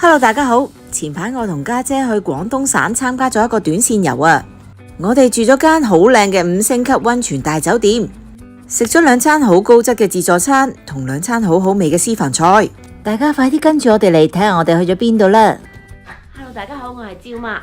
Hello， 大家好。前排我同家姐去廣東省參加咗一個短線遊啊。我哋住咗間好靚嘅5星級溫泉大酒店，食咗2餐好高質嘅自助餐，同2餐好好味嘅私房菜。大家快啲跟住我哋嚟睇下我哋去咗邊度啦。Hello， 大家好，我係椒媽。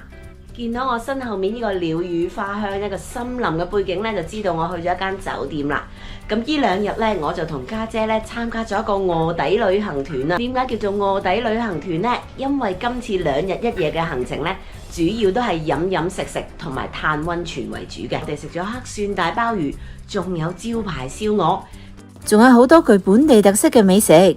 見到我身後面呢個鳥語花香一個森林嘅背景呢，就知道我去咗一間酒店啦。咁呢2日呢，我就同家姐呢參加咗一個臥底旅行團啊。點解叫做臥底旅行團呢？因為今次2日1夜嘅行程呢，主要都係飲食同埋嘆溫泉為主嘅。我哋食咗黑蒜大鮑魚，仲有招牌燒鵝，仲有好多具本地特色嘅美食。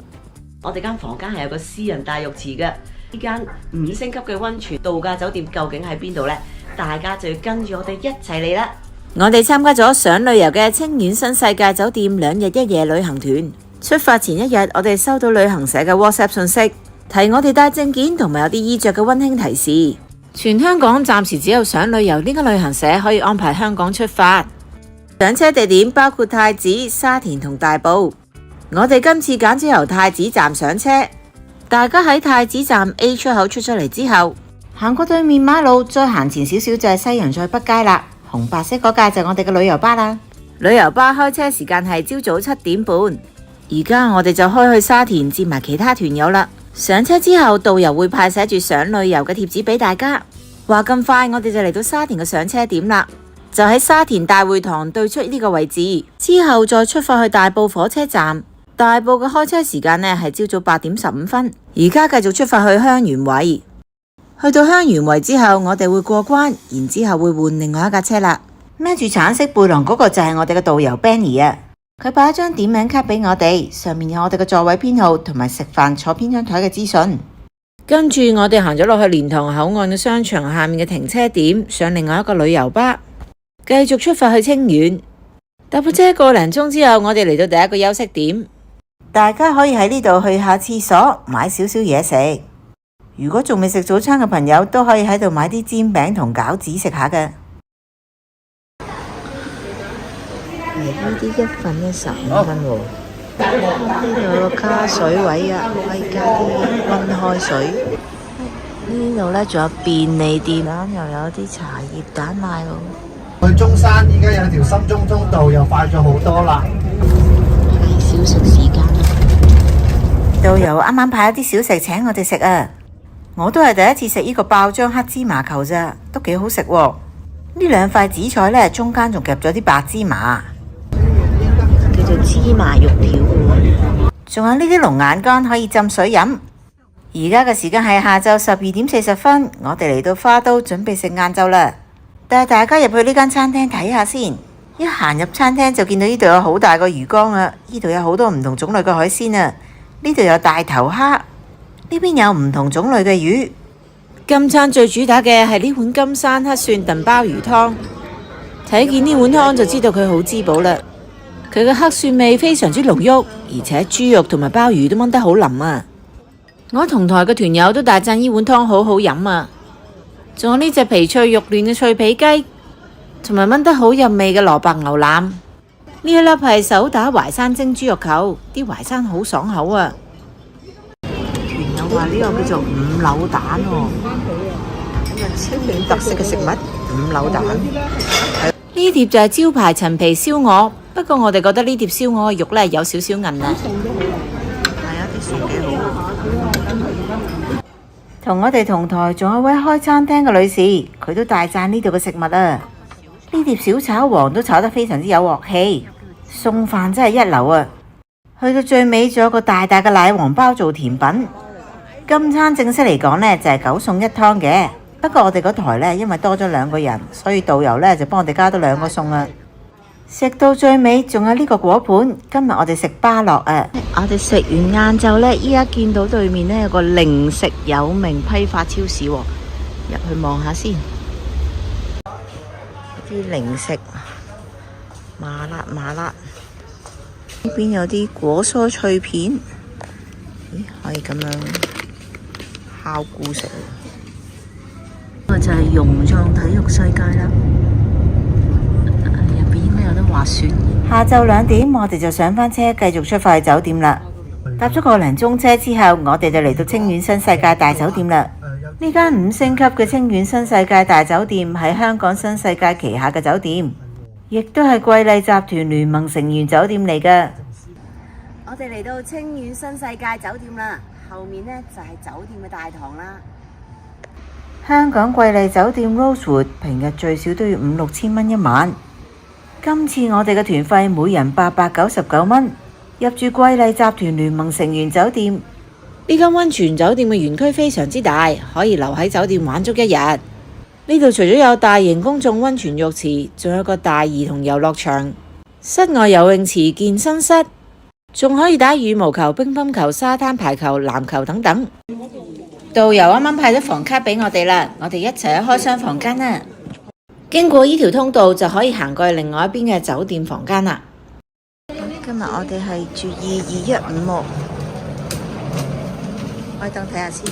我哋間房間係有個私人大浴池嘅。呢間5星級嘅溫泉度假酒店究竟喺邊度呢？大家就要跟住我哋一齊嚟啦！我哋參加咗上旅遊嘅清遠新世界酒店2日1夜旅行團。出發前1日，我哋收到旅行社嘅 WhatsApp 信息，提我哋帶證件同埋有啲衣着嘅溫馨提示。全香港暫時只有上旅遊呢間旅行社可以安排香港出發。上車地點包括太子、沙田同大埔。我哋今次揀咗由太子站上車。大家喺太子站 A 出口出咗嚟之後，行過對面馬路，再行前少少就係西洋菜北街啦。紅白色嗰架就係我哋嘅旅遊巴啦。旅遊巴開車時間係朝早7點半。而家我哋就開去沙田接埋其他團友啦。上車之後，導遊會派寫住上旅遊嘅貼紙俾大家。話咁快，我哋就嚟到沙田嘅上車點啦，就喺沙田大會堂對出呢個位置。之後再出發去大埔火車站。大埔嘅開車時間呢係朝早8點15分，而家繼續出發去香園圍。去到香園圍之後，我哋會過關，然之後會換另外一架車啦。孭住橙色背囊嗰個就係我哋嘅導遊 Benny 啊，佢擺一張點名卡俾我哋，上面有我哋嘅座位編號同埋食飯坐邊張台嘅資訊。跟住我哋行咗落去蓮塘口岸嘅商場下面嘅停車點，上另外一個旅遊巴，繼續出發去清遠。搭部車個零鐘之後，我哋嚟到第一個休息點。大家可以喺呢度去下廁所，買少少嘢食。如果仲未食早餐嘅朋友，都可以喺度買啲煎餅同餃子食下嘅。呢啲1份呢15蚊喎。呢度有個加水位啊，可以加啲溫開水。呢度呢仲有便利店，又有啲茶葉蛋賣喎。去中山而家有條深中通道，又快咗好多啦。係小食時間。導遊啱啱派一啲小食請我哋食啊！我都係第一次食呢個爆漿黑芝麻球咋，都幾好食喎。呢2塊紫菜呢，中間仲夾咗啲白芝麻，叫做芝麻肉條。仲有呢啲龍眼乾可以浸水飲。而家嘅時間係下晝12點40分，我哋嚟到花都準備食晏晝啦。帶大家入去呢間餐廳睇下先。一行入餐廳就見到呢度有好大個魚缸啊！呢度有好多唔同種類嘅海鮮啊！呢度有大頭蝦，呢邊有唔同種類嘅魚。今餐最主打嘅係呢碗金山黑蒜燉鮑魚湯。睇見呢碗湯就知道佢好滋補啦。佢嘅黑蒜味非常之濃郁，而且豬肉同埋鮑魚都炆得好腍啊！我同台嘅團友都大讚呢碗湯好好飲啊！仲有呢隻皮脆肉嫩嘅脆皮雞，同埋炆得好入味嘅蘿蔔牛腩。呢一粒係手打淮山蒸豬肉球，啲淮山好爽口啊！團友話呢個叫做五柳蛋喎，清遠特色嘅食物五柳蛋。呢碟就係招牌陳皮燒鵝，不過我哋覺得呢碟燒鵝嘅肉呢有少少韌啊。係啊，啲餸幾好。同我哋同台仲有位開餐廳嘅女士，佢都大讚呢度嘅食物啊！呢碟小炒王都炒得非常之有鑊氣，餸飯真係一流啊！去到最尾仲有個大大嘅奶黃包做甜品。今餐正式嚟講呢，就係9餸1湯嘅，不過我哋嗰台呢，因為多咗2個人，所以導遊呢就幫我哋加多2個餸啊！食到最尾仲有呢個果盤，今日我哋食巴樂啊！我哋食完晏晝呢，依家見到對面呢有個零食有名批發超市喎，入去望下先。啲零食麻辣，呢邊有啲果蔬脆片，咦，可以咁樣烤菇食。呢個就係融創體育世界啦，入邊應該有得滑雪。下晝2點，我哋就上返車，繼續出發去酒店啦。搭咗個零鐘車之後，我哋就嚟到清遠新世界大酒店啦。呢間5星級嘅清遠新世界大酒店係香港新世界旗下嘅酒店，亦都係貴麗集團聯盟成員酒店嚟㗎。我哋嚟到清遠新世界酒店啦，後面呢就係酒店嘅大堂啦。香港貴麗酒店 Rosewood 平日最少都要5-6千蚊一晚，今次我哋嘅團費每人899蚊，入住貴麗集團聯盟成員酒店。呢間溫泉酒店嘅園區非常之大，可以留喺酒店玩足一日。呢度除咗有大型公眾溫泉浴池，仲有個大兒童遊樂場、室外游泳池、健身室，仲可以打羽毛球、乒乓球、沙灘排球、籃球等等。導遊啱啱派咗房卡俾我哋啦，我哋一齊去開箱房間啦。經過呢條通道就可以行過去另外一邊嘅酒店房間啦。今日我哋係住2215喎，開燈睇下先。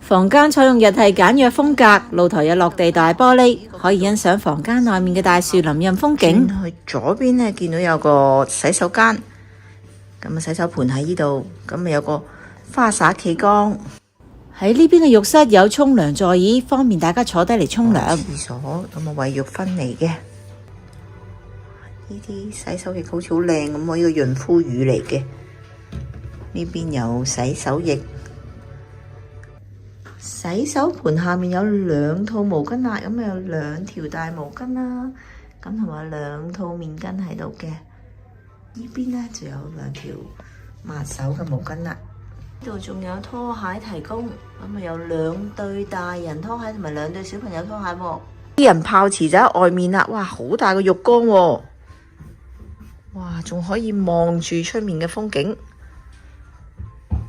房間採用日系簡約風格，露台有落地大玻璃，可以欣賞房間內面嘅大樹林蔭風景。去左邊呢，見到有個洗手間，咁啊洗手盆喺呢度，咁啊有個花灑企缸。喺呢邊嘅浴室有沖涼座椅，方便大家坐低嚟沖涼。廁所咁啊，衛浴分離嘅。呢啲洗手液好似好靚咁，我呢個潤膚乳嚟嘅。呢邊有洗手液，洗手盆下面有2套毛巾啦，咁有2條大毛巾啦，咁同埋2套面巾喺度嘅。呢邊呢就有2條抹手嘅毛巾啦。呢度仲有拖鞋提供，咁啊有2對大人拖鞋同埋2對小朋友拖鞋喎。啲人泡池就喺外面啦，哇，好大個浴缸喎，哇，仲可以望住出面嘅風景。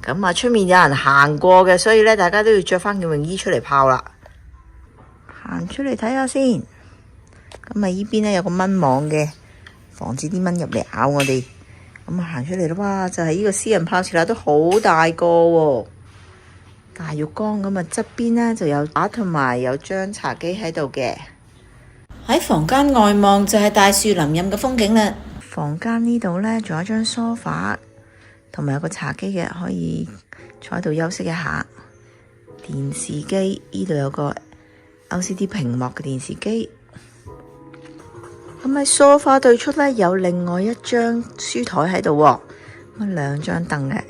咁啊，出面有人行過嘅，所以咧大家都要着翻件泳衣出嚟泡啦。行出嚟睇下先。咁啊，依邊咧有個蚊網嘅，防止啲蚊入嚟咬我哋。咁啊，行出嚟啦，哇！就係呢個私人泡池啦，都好大個喎，大浴缸。咁啊，側邊呢就有打同埋有張茶几喺度嘅。喺房間外望就係大樹林蔭嘅風景啦。房間呢度呢，仲有一張梳化，同埋有個茶几嘅，可以坐喺度休息一下。電視機呢度有個 LCD 屏幕嘅電視機。咁喺梳化對出呢，有另外一張書台喺度喎，咁2張凳嘅。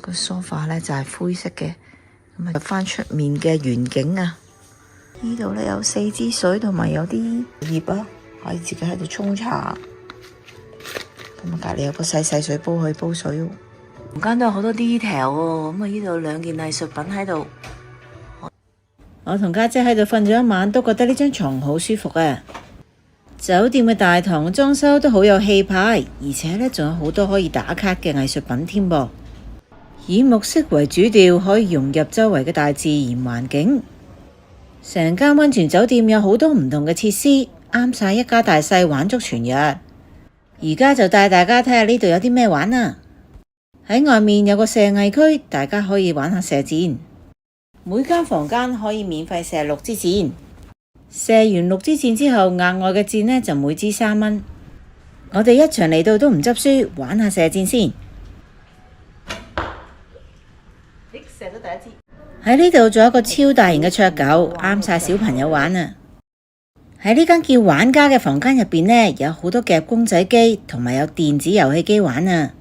個梳化呢就係灰色嘅，咁啊入翻出面嘅園景啊。呢度呢有4支水同埋有啲葉啊，可以自己喺度沖茶。咁啊隔籬有個細水煲可以煲水喎。房間都有好多 detail 喎，咁啊呢度2件藝術品喺度。我同家姐喺度瞓咗一晚，都覺得呢張床好舒服啊。酒店嘅大堂裝修都好有氣派，而且呢仲有好多可以打卡嘅藝術品添噃。以木色為主調，可以融入周圍嘅大自然環境。成間溫泉酒店有好多唔同嘅設施，啱晒一家大細玩足全日。而家就帶大家睇下呢度有啲咩玩啊！喺外面有個射藝區，大家可以玩下射箭。每間房間可以免費射6支箭。射完6支箭之後，額外嘅箭呢就每支3蚊。我哋一場嚟到都唔執輸，玩下射箭先。射咗第1支。喺呢度仲有一個超大型嘅桌球，啱晒小朋友玩啊！喺呢間叫玩家嘅房間入邊呢，有好多夾公仔機，同埋有電子遊戲機玩啊！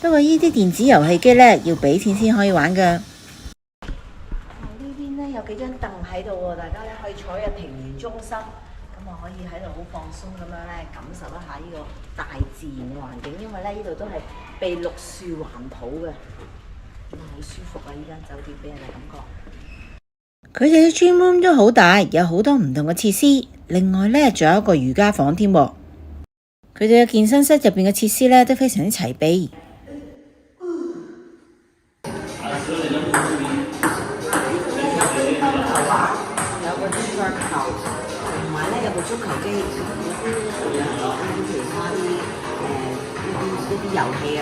不過呢啲電子遊戲機呢，要俾錢先可以玩噶。有幾張凳喺度喎，大家咧可以坐喺庭園中心，咁啊可以喺度好放鬆咁樣咧，感受一下呢個大自然嘅環境，因為咧呢度都係被綠樹環抱嘅，咁啊好舒服啊！呢間酒店俾人嘅感覺。佢哋嘅 gym room 都好大，有好多唔同嘅設施，另外咧仲有一個瑜伽房添。佢哋嘅健身室入邊嘅設施咧都非常之齊備。同埋咧有部足球機，有其他啲一啲遊戲啊，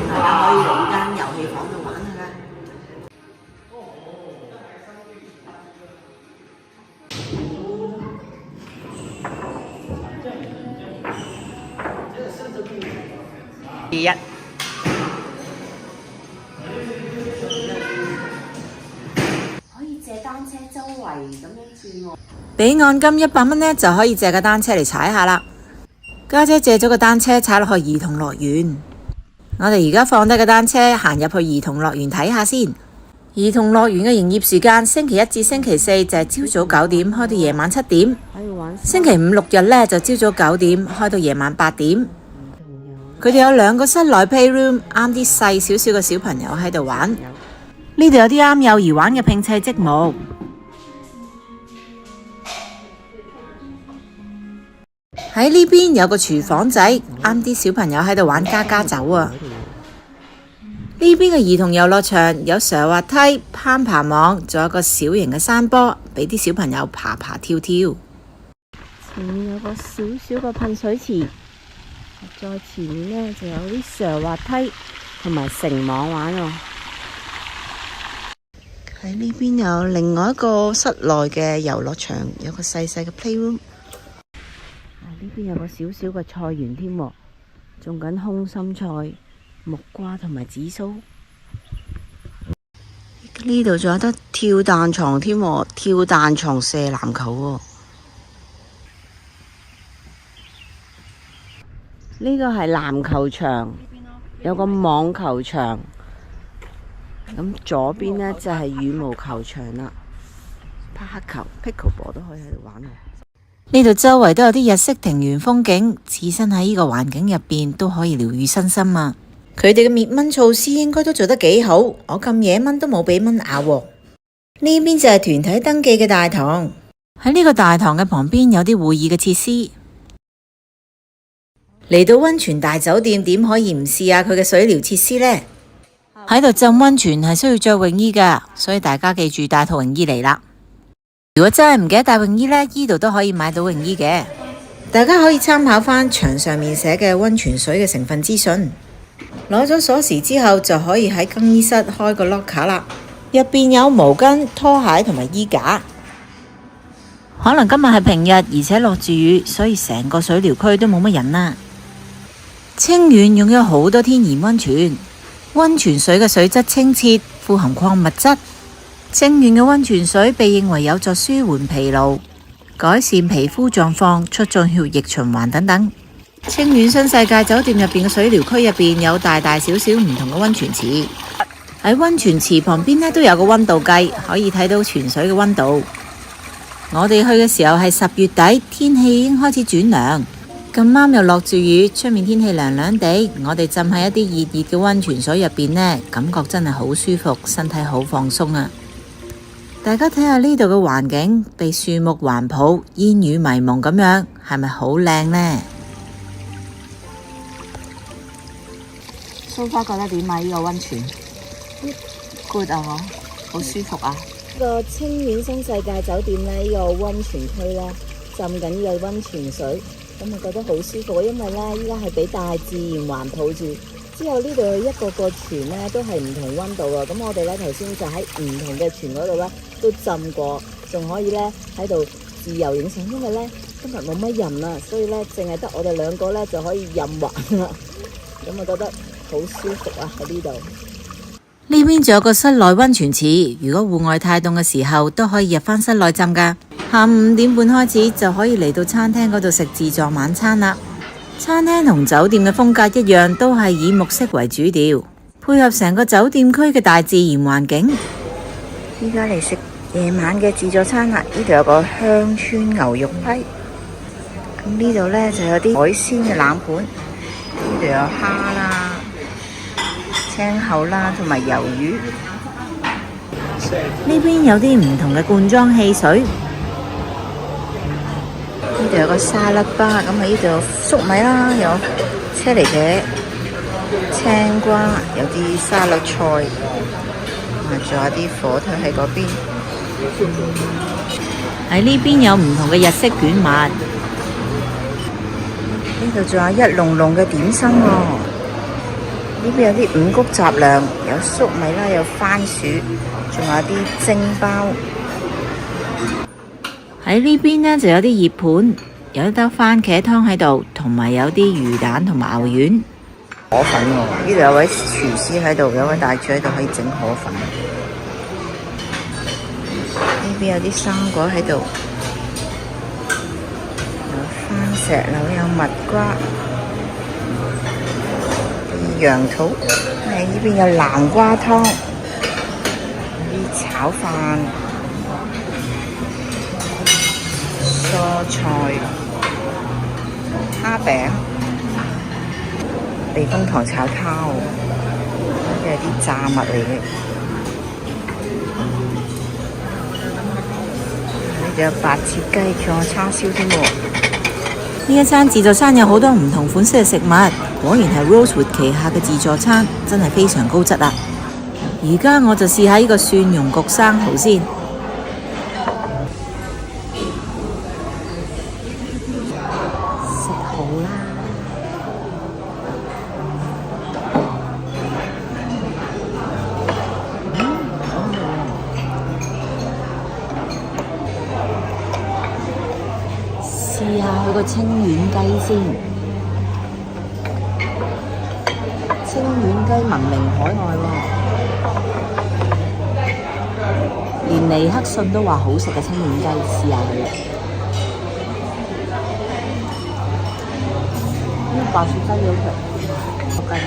大家可以嚟呢間遊戲房度玩下啦。第1咁樣轉喎。俾按金100蚊呢，就可以借個單車嚟踩下啦。家姐借咗個單車踩落去兒童樂園。我哋而家放低個單車，行入去兒童樂園睇下先。兒童樂園嘅營業時間，星期1至星期4就係朝早9點開到夜晚7點，星期5、6日呢就朝早9點開到夜晚8點。佢哋有2個室內 playroom， 啱啲細少少嘅小朋友喺度玩。呢度有啲啱幼兒玩嘅拼砌積木。喺呢邊有個廚房仔，啱啲小朋友喺度玩家家酒啊！呢邊嘅兒童遊樂場有瀡滑梯、攀爬網，仲有個小型嘅山坡，俾啲小朋友爬爬跳跳。前面有個小小嘅噴水池，再前面呢就有啲瀡滑梯同埋繩網玩喎。喺呢邊有另外一個室內嘅遊樂場，有個細細嘅 playroom。呢邊有個小小嘅菜園添，種緊空心菜、木瓜同埋紫蘇。呢度仲有得跳彈床添，跳彈床射籃球。呢個係籃球場，有個網球場。咁左邊呢就係羽毛球場啦，拍黑球、pickleball 都可以喺度玩。呢度周圍都有啲日式庭園風景，置身喺呢個環境入邊都可以療愈身心啊！佢哋嘅滅蚊措施應該都做得幾好，我咁野蚊都冇俾蚊咬喎。呢邊就係團體登記嘅大堂，喺呢個大堂嘅旁邊有啲會議嘅設施。嚟到溫泉大酒店，點可以唔試下佢嘅水療設施呢？喺度浸溫泉係需要着泳衣噶，所以大家記住帶套泳衣嚟啦。如果真係唔記得帶泳衣呢，呢度都可以買到泳衣嘅。大家可以參考返牆上面寫嘅溫泉水嘅成分資訊。攞咗鎖匙之後，就可以喺更衣室開個 locker 啦。入邊有毛巾、拖鞋同埋衣架。可能今日係平日，而且落住雨，所以成個水療區都冇乜人啦。清遠擁有好多天然溫泉，溫泉水嘅水質清澈，富含礦物質。清遠嘅溫泉水被認為有助舒緩疲勞、改善皮膚狀況、促進血液循環等等。清遠新世界酒店入邊嘅水療區入邊有大大小小唔同嘅溫泉池，喺溫泉池旁邊呢都有個溫度計，可以睇到泉水嘅溫度。我哋去嘅時候係10月底，天氣已經開始轉涼，咁啱又落住雨，出面天氣涼涼地，我哋浸喺一啲熱熱嘅溫泉水入邊呢，感覺真係好舒服，身體好放鬆啊！大家睇下呢度嘅環境，被樹木環抱，煙雨迷蒙咁樣，係咪好靚呢？蘇花覺得點啊？呢個溫泉 good 啊，好舒服啊！呢個清遠新世界酒店呢，呢個溫泉區呢，浸緊呢個溫泉水，咁我覺得好舒服啊！因為呢，依家係俾大自然環抱住。之後呢度一個個泉呢都係唔同溫度啊！咁我哋呢頭先就喺唔同嘅泉嗰度呢都浸過，仲可以呢喺度自由影相。因為呢今日冇乜人啊，所以呢淨係得我哋2個呢就可以任玩啦。咁我覺得好舒服啊！喺呢度呢邊仲有個室內溫泉池，如果戶外太凍嘅時候都可以入返室內浸㗎。下午5點半開始就可以嚟到餐廳嗰度食自助晚餐啦。餐廳同酒店嘅風格一樣，都係以木色為主調，配合成個酒店區嘅大自然環境。依家嚟食夜晚嘅自助餐啦！呢度有個鄉村牛肉批，咁呢度呢就有啲海鮮嘅冷盤，呢度有蝦啦、青口啦同埋魷魚。呢邊有啲唔同嘅罐裝汽水。呢度有個沙律吧，咁喺呢度有粟米啦，有車厘茄、青瓜，有啲沙律菜，仲有啲火腿喺嗰邊。喺呢邊有唔同嘅日式卷物，呢度仲有一籠籠嘅點心喎。呢邊有啲五穀雜糧，有粟米啦，有番薯，仲有啲蒸包。喺呢邊呢就有啲熱盤，有一兜番茄湯喺度，同埋有啲魚蛋同埋牛丸。河粉喎，呢度有位廚師喺度，有位大廚喺度可以整河粉。呢邊有啲生果喺度，有番石榴，有蜜瓜，楊桃。呢邊有南瓜湯，有啲炒飯、蔬菜、蝦餅、避風塘炒烤，呢啲係啲炸物嚟嘅。仲有白切雞，仲有叉燒添喎。呢一餐自助餐有好多唔同款式嘅食物，果然係 Rosewood 旗下嘅自助餐，真係非常高質啊！而家我就試下呢個蒜蓉焗生蠔先。食蠔啦！試下佢個清遠雞先，清遠雞聞名海外喎，連尼克遜都話好食嘅清遠雞，試下佢。呢白切雞好食，好雞嚟。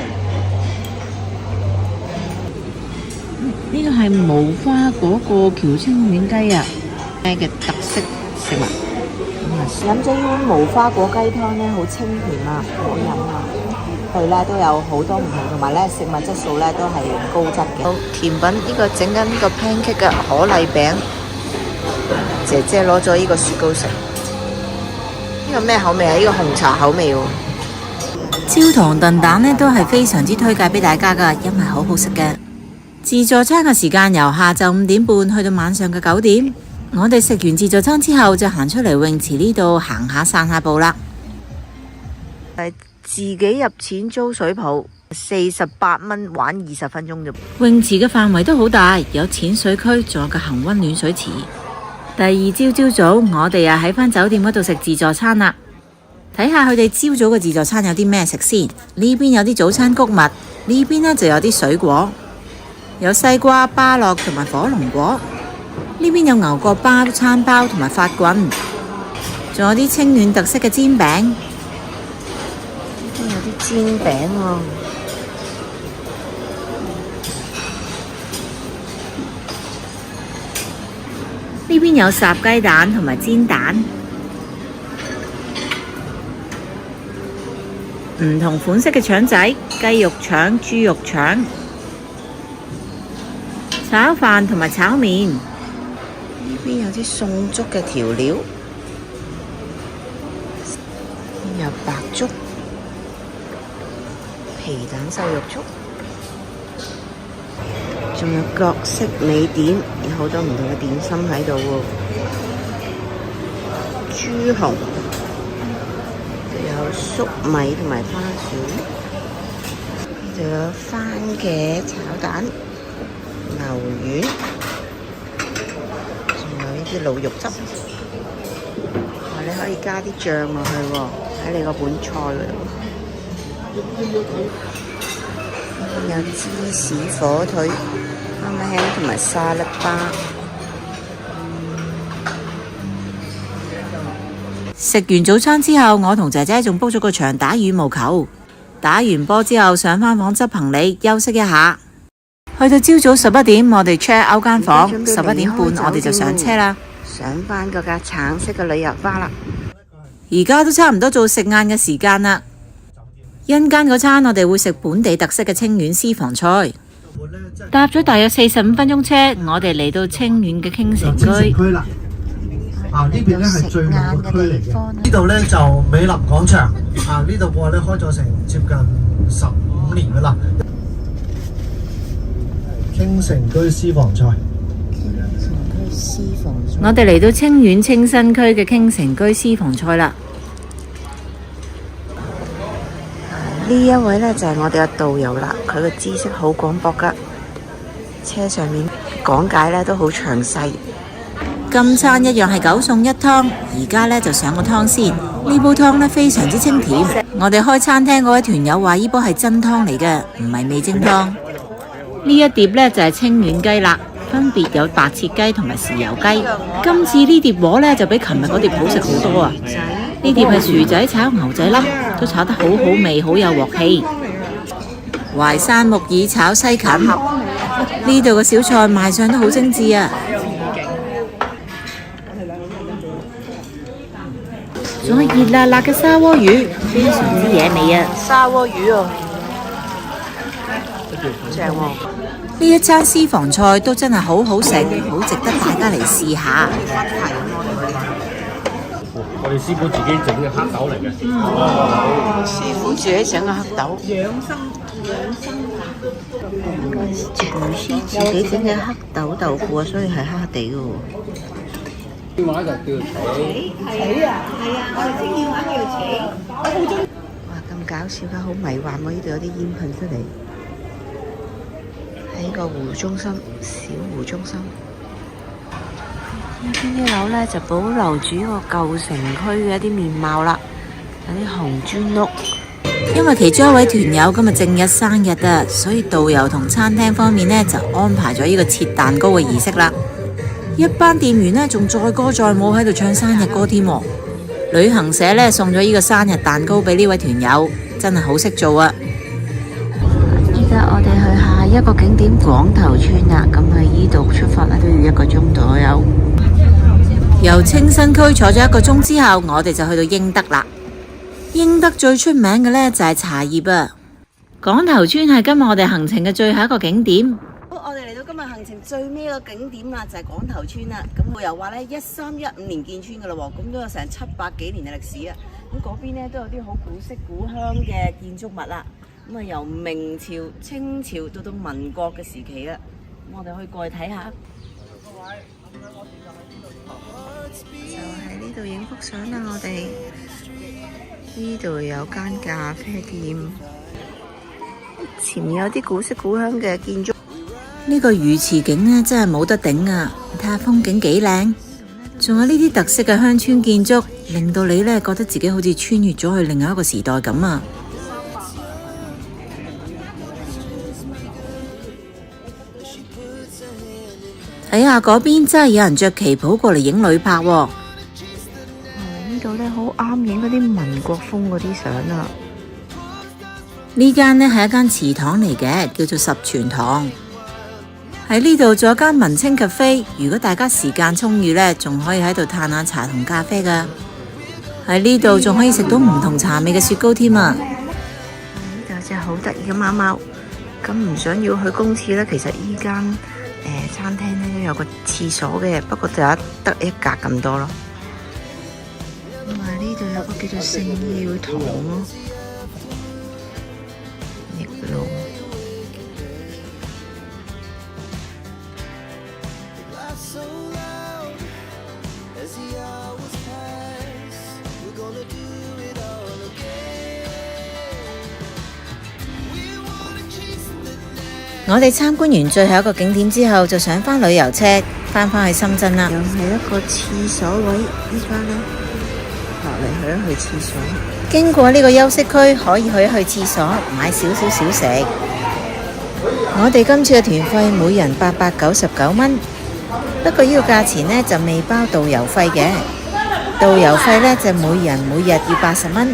呢個係無花果過橋清遠雞啊，嘅特色食物。飲咗呢碗無花果雞湯呢，好清甜啊，好飲啊！佢呢都有好多唔同，同埋呢食物質素呢都係高質嘅。甜品呢個整緊呢個 pancake 嘅可麗餅，姐姐攞咗呢個雪糕食。呢個咩口味啊？呢個紅茶口味喎。焦糖燉蛋呢都係非常之推介俾大家㗎，因為好好食嘅。自助餐嘅時間由下晝5點半去到晚上嘅9點。我哋食完自助餐之後就行出嚟泳池呢度行下散下步啦。自己入錢租水泡，48蚊玩20分鐘啫。泳池嘅範圍都好大，有淺水區，仲有個恒溫暖水池。第二朝早，我哋又喺返酒店嗰度食自助餐啦。睇下佢哋朝早嘅自助餐有啲咩食先。呢邊有啲早餐穀物，呢邊呢就有啲水果，有西瓜、芭樂同埋火龍果。呢邊有牛角包、餐包同埋發棍，仲有啲清遠特色嘅煎餅。呢邊有啲煎餅喎。呢邊有烚雞蛋同埋煎蛋，唔同款式嘅腸仔、雞肉腸、豬肉腸、炒飯同埋炒麵。呢邊有啲餸粥嘅調料，有白粥、皮蛋瘦肉粥，仲有各式美點，有好多唔同嘅點心喺度喎。豬紅，有粟米同埋花薯，仲有番茄炒蛋、牛丸。啲滷肉汁，你可以加啲醬落去喎，喺你個本菜嗰度。有芝士火腿、哈密香同埋沙律巴。食完早餐之後，我同姐姐仲 book 咗個場打羽毛球。打完波之後，上返房執行李休息一下。去到朝早11點，我哋 check out 間房，11點半我哋就上車啦，上返嗰架橙色嘅旅遊巴啦。而家都差唔多做食晏嘅時間啦。陣間嗰餐我哋會食本地特色嘅清遠私房菜。搭咗大約45分鐘車，我哋嚟到清遠嘅傾城區。呢邊呢係最旺嘅區嚟嘅。呢度呢就美林廣場，呢度嘅話呢開咗成接近15年噶啦。傾城區私房菜。我哋嚟到清遠清新區嘅傾城居私房菜啦。呢一位呢就係我哋嘅導遊啦，佢嘅知識好廣博噶，車上面講解呢都好詳細。今餐一樣係9餸1湯，而家呢就上個湯先。呢煲湯呢非常之清甜，我哋開餐廳嗰位團友話呢煲係真湯嚟嘅，唔係味精湯。呢一碟呢就係清遠雞啦，分別有白切雞同埋豉油雞。今次呢碟鍋呢，就比琴日嗰碟好食好多啊！呢碟係薯仔炒牛仔粒，都炒得好好味，好有鑊氣。淮山木耳炒西芹，呢度嘅小菜賣相都好精緻啊！仲有熱辣辣嘅沙鍋魚，非常之惹味啊！沙鍋魚啊，正喎！呢一餐私房菜都真係好好食，好值得大家嚟試下。我哋師傅自己整嘅黑豆嚟嘅。師傅自己整嘅黑豆，廚師自己整嘅黑豆豆腐啊，所以係黑黑地嘅喎。電話就叫棋啊，係啊，我哋識電話叫棋。哇，咁搞笑㗎，好迷幻喎！呢度有啲煙噴出嚟，喺個湖中心，小湖中心。呢邊啲樓咧就保留住個舊城區嘅一啲面貌啦，有啲紅磚屋。因為其中一位團友今日正日生日啊，所以導遊同餐廳方面呢就安排咗呢個切蛋糕嘅儀式啦。一班店員呢仲載歌載舞喺度唱生日歌添。旅行社呢送咗呢個生日蛋糕俾呢位團友，真係好識做啊！依家我哋去下一個景點廣頭村啦，咁喺呢度出發咧都要1個鐘左右。由清新區坐咗1個鐘之後，我哋就去到英德啦。英德最出名嘅呢就係茶葉啊！廣頭村係今日我哋行程嘅最後一個景點。好，我哋嚟到今日行程最尾個景點啦，就係廣頭村啦。咁導遊話咧1315年建村噶啦，咁都有成700幾年嘅歷史啊。咁嗰邊咧都有啲好古色古香嘅建築物啦。咁啊由明朝、清朝到民國嘅時期啦。咁我哋可以過去睇下。就喺呢度影幅相啦，我哋呢度有間咖啡店，前面有啲古色古香嘅建築。呢個魚池景呢真係冇得頂啊！睇下風景幾靚，仲有呢啲特色嘅鄉村建築，令到你呢覺得自己好似穿越咗去另外一個時代咁啊！睇下嗰邊真係有人着旗袍過嚟影旅拍喎。呢度呢好啱影嗰啲民國風嗰啲相啊！呢間呢係一間祠堂嚟嘅，叫做十全堂。喺呢度仲有間文青咖啡，如果大家時間充裕呢，仲可以喺度嘆下茶同咖啡噶。喺呢度仲可以食到唔同茶味嘅雪糕添啊！呢度真係好得意嘅貓貓。咁唔想要去公廁呢，其實依間餐廳呢都有個廁所嘅，不過就得一格咁多咯。咁啊呢度有個叫做聖耀堂咯，逆路。我哋參觀完最後一個景點之後，就上返旅遊車，返去深圳啦。又係一個廁所位，依家呢落嚟去一去廁所。經過呢個休息區，可以去一去廁所買少少小食。我哋今次嘅團費每人899蚊，不過呢個價錢呢就未包導遊費嘅。導遊費呢就每人每日要80蚊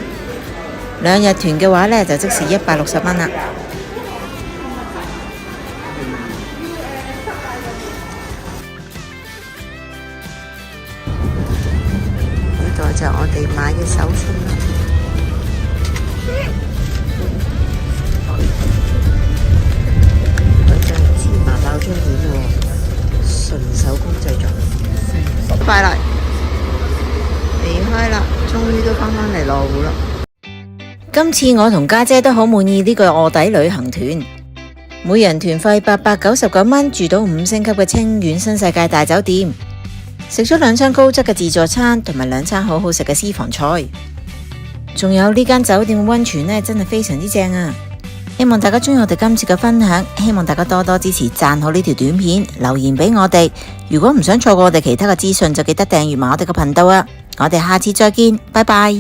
，2日團嘅話呢就即是160蚊啦。就我哋買嘅手信啦，佢就係芝麻爆春卷喎，純手工製作。快啦，離開啦，終於都返嚟羅湖啦。今次我同家姐都好滿意呢個臥底旅行團，每人團費899蚊，住到5星級嘅清遠新世界大酒店。食咗2餐高質嘅自助餐，同埋2餐好好食嘅私房菜，仲有呢間酒店嘅溫泉呢，真係非常之正啊！希望大家中意我哋今次嘅分享，希望大家多多支持，讚好呢條短片，留言俾我哋。如果唔想錯過我哋其他嘅資訊，就記得訂閱埋我哋嘅頻道啊！我哋下次再見，拜拜。